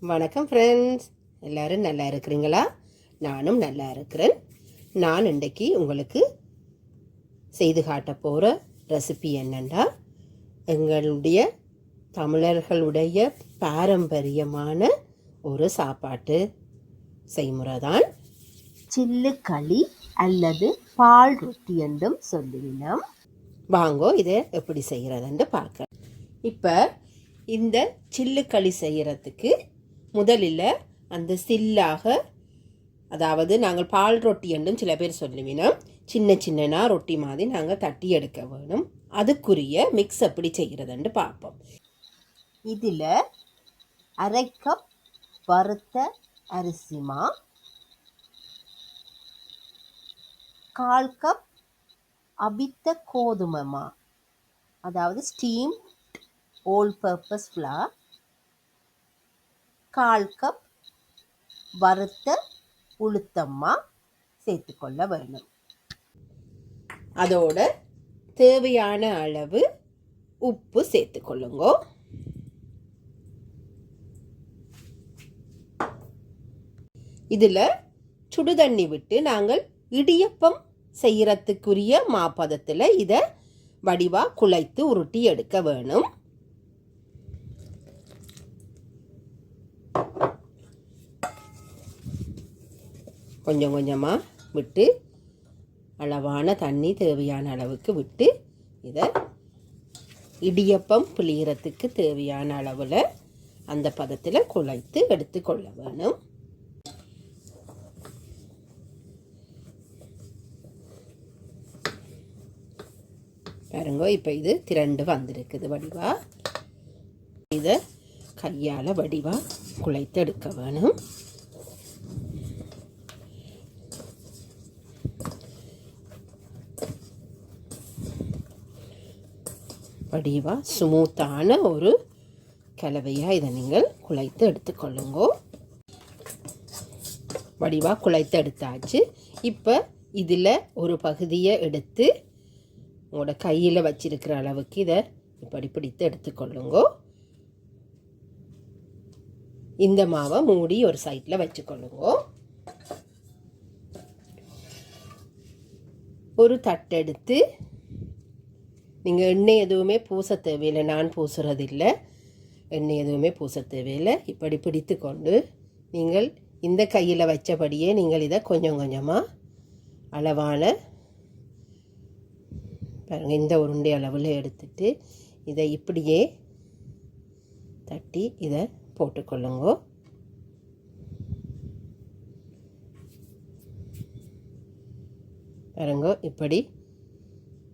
வணக்கம் ஃப்ரெண்ட்ஸ், எல்லோரும் நல்லா இருக்கிறீங்களா? நானும் நல்லா இருக்கிறேன். நான் இன்றைக்கி உங்களுக்கு செய்து காட்ட போகிற ரெசிபி என்னென்னா, எங்களுடைய தமிழர்களுடைய பாரம்பரியமான ஒரு சாப்பாட்டு செய்முறை தான் சில்லு களி அல்லது பால் ரொட்டி என்றும் சொல்லுவினோம். வாங்கோ இதை எப்படி செய்கிறதுன்னு பார்க்க. இப்போ இந்த சில்லு களி செய்கிறதுக்கு முதலில் அந்த சில்லாக, அதாவது நாங்கள் பால் ரொட்டி என்றும் சில பேர் சொல்லுவினோம், சின்ன சின்னனா ரொட்டி மாதிரி நாங்கள் தட்டி எடுக்க வேணும். அதுக்குரிய மிக்ஸ் எப்படி செய்கிறதுன்னு பார்ப்போம். இதில் அரை கப் வறுத்த அரிசிமா, 1/4 கப் அவித்த கோதுமைமா, அதாவது steam all purpose flour, 1/4 cup வறுத்த உளுத்தம்மா சேர்த்துக்கொள்ள வேண்டும். அதோட தேவையான அளவு உப்பு சேர்த்துக்கொள்ளுங்க. இதில் சுடுதண்ணி விட்டு நாங்கள் இடியப்பம் செய்கிறதுக்குரிய மாப்பதத்தில் இதை வடிவாக குழைத்து உருட்டி எடுக்க வேணும். கொஞ்சம் கொஞ்சமாக விட்டு, அளவான தண்ணி தேவையான அளவுக்கு விட்டு, இதை இடியப்பம் புளியறதுக்கு தேவையான அளவில் அந்த பதத்தில் குழைத்து எடுத்துக்கொள்ள வேணும். பாருங்க, இப்போ இது திரண்டு வந்திருக்குது வடிவா. இதை கையால் வடிவாக குழைத்து எடுக்க வேணும். வடிவாக ஸ்மூத்தான ஒரு கலவையாக இதை நீங்கள் குழைத்து எடுத்துக்கொள்ளுங்க. வடிவாக குழைத்து எடுத்தாச்சு. இப்போ இதில் ஒரு பகுதியை எடுத்து உங்களோட கையில் வச்சிருக்கிற அளவுக்கு இதை இப்படி பிடித்து எடுத்துக்கொள்ளுங்க. இந்த மாவை மூடி ஒரு சைடில் வச்சுக்கொள்ளுங்க. ஒரு தட்டெடுத்து, நீங்கள் எண்ணெய் எதுவுமே பூச தேவையில்லை, நான் பூசுறதில்லை, எண்ணெய் எதுவுமே பூச தேவையில்லை. இப்படி பிடித்து கொண்டு நீங்கள் இந்த கையில் வச்சபடியே நீங்கள் இதை கொஞ்சம் கொஞ்சமாக அளவான பாருங்கள், இந்த உருண்டை அளவில் எடுத்துட்டு இதை இப்படியே தட்டி இதை போட்டுக்கொள்ளுங்க. பாருங்க, இப்படி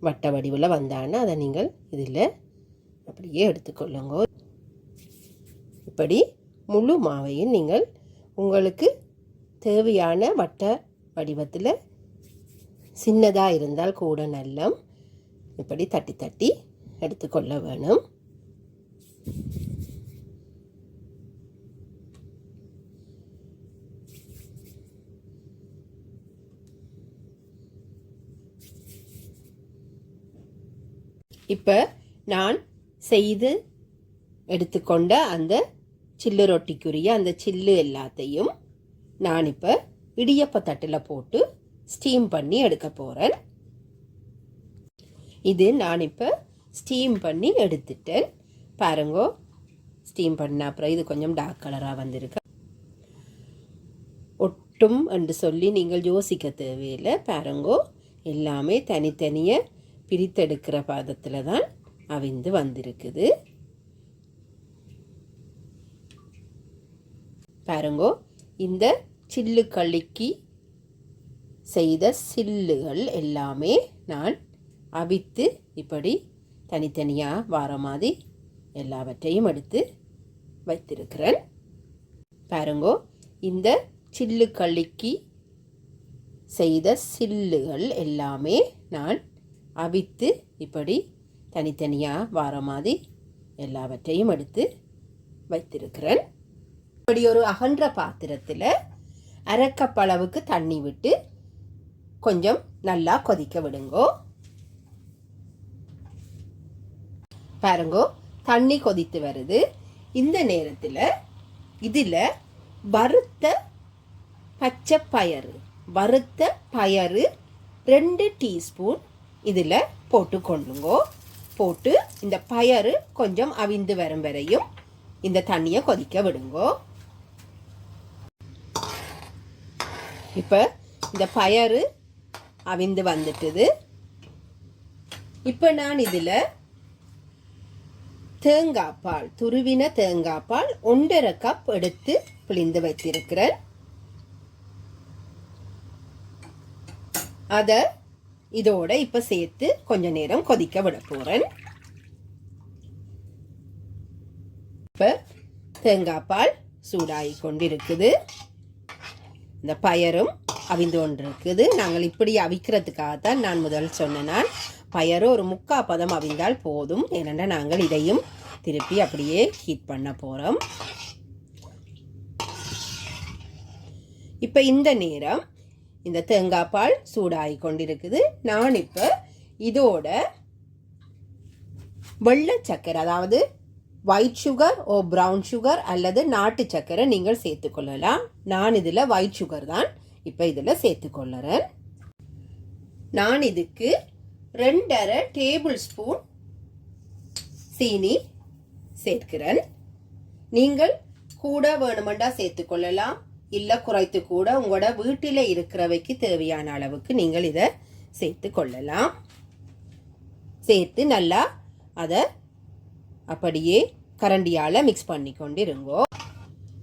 வட்ட வடிவில் வந்தான்னா அதை நீங்கள் இதில் அப்படியே எடுத்துக்கொள்ளுங்க. இப்படி முழு மாவையும் நீங்கள் உங்களுக்கு தேவையான வட்ட வடிவத்தில், சின்னதாக இருந்தால் கூட நல்லம், இப்படி தட்டி தட்டி எடுத்துக்கொள்ள வேணும். இப்போ நான் செய்து எடுத்துக்கொண்ட அந்த சில்லு ரொட்டிக்குரிய அந்த சில்லு எல்லாத்தையும் நான் இப்போ இடியப்ப தட்டில் போட்டு ஸ்டீம் பண்ணி எடுக்க போகிறேன். இது நான் இப்போ ஸ்டீம் பண்ணி எடுத்துட்டேன். பாருங்கோ, ஸ்டீம் பண்ண அப்புறம் இது கொஞ்சம் டார்க் கலராக வந்திருக்கு. ஒட்டும் என்று சொல்லி நீங்கள் யோசிக்க தேவையில்லை. பாருங்கோ, எல்லாமே தனித்தனியாக பிரித்தெடுக்கிற பாதத்தில் தான் அவிந்து வந்திருக்குது. பாருங்கோ, இந்த சில்லு களிக்கு செய்த சில்லுகள் எல்லாமே நான் அவித்து இப்படி தனித்தனியாக வார மாதிரி எல்லாவற்றையும் எடுத்து வைத்திருக்கிறேன். பாருங்கோ, இந்த சில்லு களிக்கு செய்த சில்லுகள் எல்லாமே நான் அவித்து இப்படி தனித்தனியாக வார மாதிரி எல்லாவற்றையும் எடுத்து வைத்திருக்கிறேன். இப்படி ஒரு அகன்ற பாத்திரத்தில் அரை கப் அளவுக்கு தண்ணி விட்டு கொஞ்சம் நல்லா கொதிக்க விடுங்கோ. பாருங்கோ, தண்ணி கொதித்து வருது. இந்த நேரத்தில் இதில் வறுத்த பச்சை பயறு 2 டீஸ்பூன் இதில் போட்டுக்கொள்ளுங்கோ. போட்டு இந்த பயறு கொஞ்சம் அவிந்து வரும் வரையும் இந்த தண்ணியை கொதிக்க விடுங்கோ. இப்போ இந்த பயறு அவிந்து வந்துட்டுது. இப்போ நான் இதில் தேங்காய்பால், துருவின தேங்காய்பால் 1.5 கப் எடுத்து பிழிந்து வைத்திருக்கிறேன். அதை இதோட இப்போ சேர்த்து கொஞ்ச நேரம் கொதிக்க விட போகிறேன். இப்போ தேங்காய்பால் சூடாகி கொண்டிருக்குது. இந்த பயரும் அவிந்து கொண்டிருக்குது. நாங்கள் இப்படி அவிக்கிறதுக்காகத்தான் நான் முதல் சொன்னேன். பயறு ஒரு 3/4 பதம் அவிந்தால் போதும். ஏனென்றால் நாங்கள் இதையும் திருப்பி அப்படியே ஹீட் பண்ண போகிறோம். இப்போ இந்த நேரம் இந்த தேங்காய்பால் சூடாகி கொண்டிருக்குது. நான் இப்போ இதோட வெள்ளை சர்க்கரை, அதாவது ஒயிட் சுகர் ஓ ப்ரௌன் சுகர் அல்லது நாட்டு சர்க்கரை நீங்கள் சேர்த்துக்கொள்ளலாம். நான் இதில் ஒயிட் சுகர் தான் இப்போ இதில் சேர்த்துக்கொள்ளுறேன். நான் இதுக்கு 2.5 டேபிள் ஸ்பூன் சீனி சேர்க்கிறேன். நீங்கள் கூட வேணுமெண்டா சேர்த்துக்கொள்ளலாம், இல்லை குறைத்து கூட உங்களோட வீட்டில் இருக்கிறவைக்கு தேவையான அளவுக்கு நீங்கள் இதை சேர்த்து கொள்ளலாம். சேர்த்து நல்லா அதை அப்படியே கரண்டியால் மிக்ஸ் பண்ணி கொண்டிருங்கோ.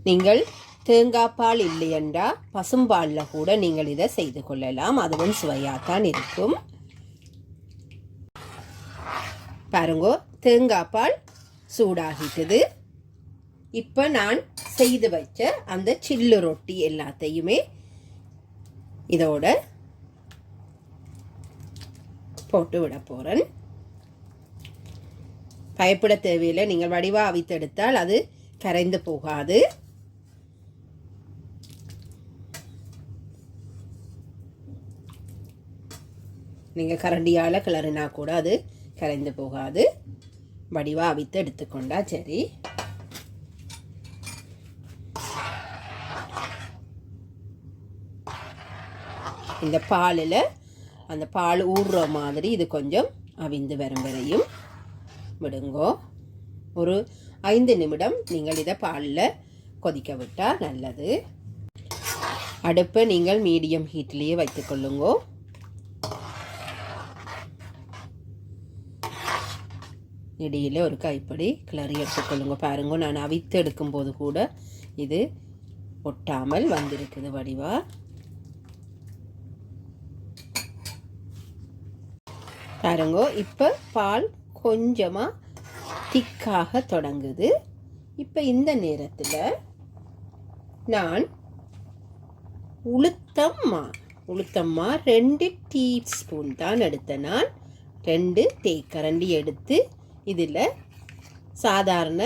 நீங்கள் தேங்காய்பால் இல்லையென்றா பசும்பாலில் கூட நீங்கள் இதை செய்து கொள்ளலாம். அதுவும் சுவையாகத்தான் இருக்கும். பாருங்கோ, தேங்காய்பால் சூடாகிட்டுது. இப்போ நான் செய்து வச்ச அந்த சில்லு ரொட்டி எல்லாத்தையுமே இதோட போட்டு விட போகிறேன். பயப்பட தேவையில்லை. நீங்கள் வடிவாக அவித்தெடுத்தால் அது கரைந்து போகாது. நீங்கள் கரண்டியால் கிளறினா கூட அது கரைந்து போகாது. வடிவாக அவித்து எடுத்துக்கொண்டா சரி. இந்த பாலில் அந்த பால் ஊறுற மாதிரி இது கொஞ்சம் அவிந்து வரும் வரையும் விடுங்கோ. ஒரு 5 நிமிடம் நீங்கள் இதை பாலில் கொதிக்க விட்டால் நல்லது. அடுப்பை நீங்கள் மீடியம் ஹீட்லேயே வைத்துக்கொள்ளுங்கோ. இடையில் ஒரு கைப்படி கிளறி எடுத்துக்கொள்ளுங்க. பாருங்க, நான் அவித்து எடுக்கும்போது கூட இது ஒட்டாமல் வந்திருக்குது வடிவா. பாருங்க, இப்போ பால் கொஞ்சமாக திக்காக தொடங்குது. இப்போ இந்த நேரத்தில் நான் உளுத்தம்மா 2 டீஸ்பூன் தான் எடுத்தேன். நான் 2 தேக்கரண்டி எடுத்து இதில் சாதாரண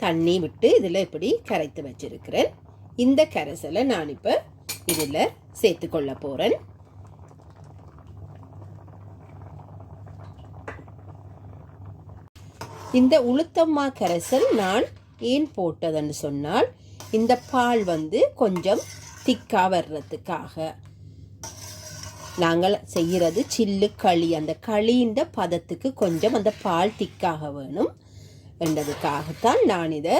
தண்ணி விட்டு இதில் இப்படி கரைத்து வச்சிருக்கிறேன். இந்த கரைசலை நான் இப்போ இதில் சேர்த்துக்கொள்ள போகிறேன். இந்த உளுத்தம்மா கரைசல் நான் ஏன் போட்டதுன்னு சொன்னால், இந்த பால் கொஞ்சம் திக்காக வர்றதுக்காக. நாங்கள் செய்கிறது சில்லு களி, அந்த களின்ற பதத்துக்கு கொஞ்சம் அந்த பால் திக்காக வேணும் என்றதுக்காகத்தான் நான் இதை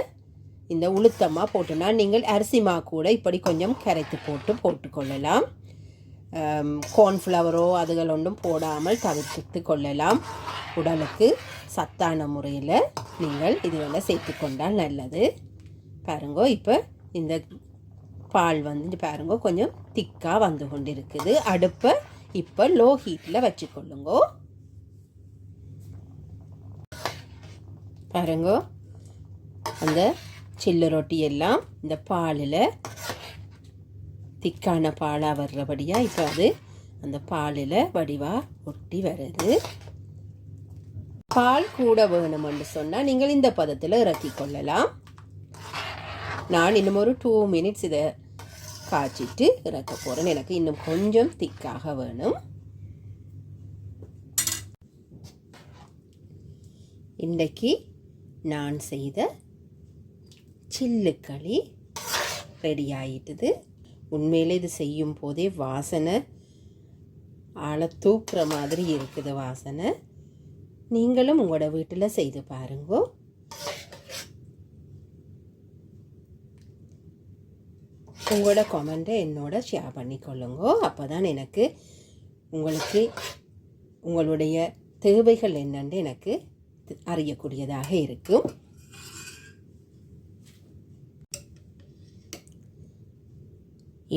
இந்த உளுத்தம்மா போட்டேன்னா. நீங்கள் அரிசிமா கூட இப்படி கொஞ்சம் கரைத்து போட்டுக்கொள்ளலாம். கார்ன்ஃப்ளவரோ அதுகள் ஒன்றும் போடாமல் தவிர்த்து கொள்ளலாம். உடலுக்கு சத்தான முறையில் நீங்கள் இதுவெல்லாம் சேர்த்து கொண்டால் நல்லது. பாருங்கோ, இப்போ இந்த பால் பாருங்க கொஞ்சம் திக்காக வந்து கொண்டிருக்குது. அடுப்பை இப்போ லோ ஹீட்டில் வச்சுக்கொள்ளுங்கோ. பாருங்கோ, அந்த சில்லு ரொட்டி எல்லாம் இந்த பாலில் திக்கான பாலாக வர்றபடியாக இப்போ அது அந்த பாலில் வடிவாக ஒட்டி வருது. பால் கூட வேணுமென்று சொன்னால் நீங்கள் இந்த பதத்தில் இறக்கி கொள்ளலாம். நான் இன்னும் ஒரு 2 மினிட்ஸ் இதை காய்ச்சிட்டு இறக்க போகிறேன். எனக்கு இன்னும் கொஞ்சம் திக்காக வேணும். இன்றைக்கு நான் செய்த சில்லுக்களி ரெடி ஆயிட்டுது. உண்மையிலே இது செய்யும் போதே வாசனை ஆளை தூக்குற மாதிரி இருக்குது வாசனை. நீங்களும் உங்களோட வீட்டில் செய்து பாருங்கோ. உங்களோட கமெண்ட்டை என்னோட ஷேர் பண்ணிக்கொள்ளுங்கோ. அப்போ தான் எனக்கு உங்களுக்கு உங்களுடைய தேவைகள் என்னென்று எனக்கு அறியக்கூடியதாக இருக்கும்.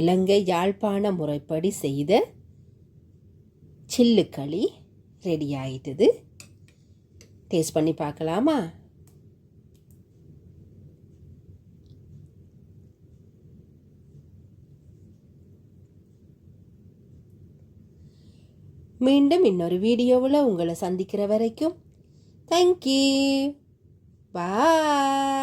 இலங்கை யாழ்ப்பாண முறைப்படி செய்த சில்லுக்களி ரெடி ஆயிட்டுது. டேஸ்ட் பண்ணி பார்க்கலாமா? மீண்டும் இன்னொரு வீடியோவில் உங்களை சந்திக்கிற வரைக்கும் தேங்க்யூ. பாய்.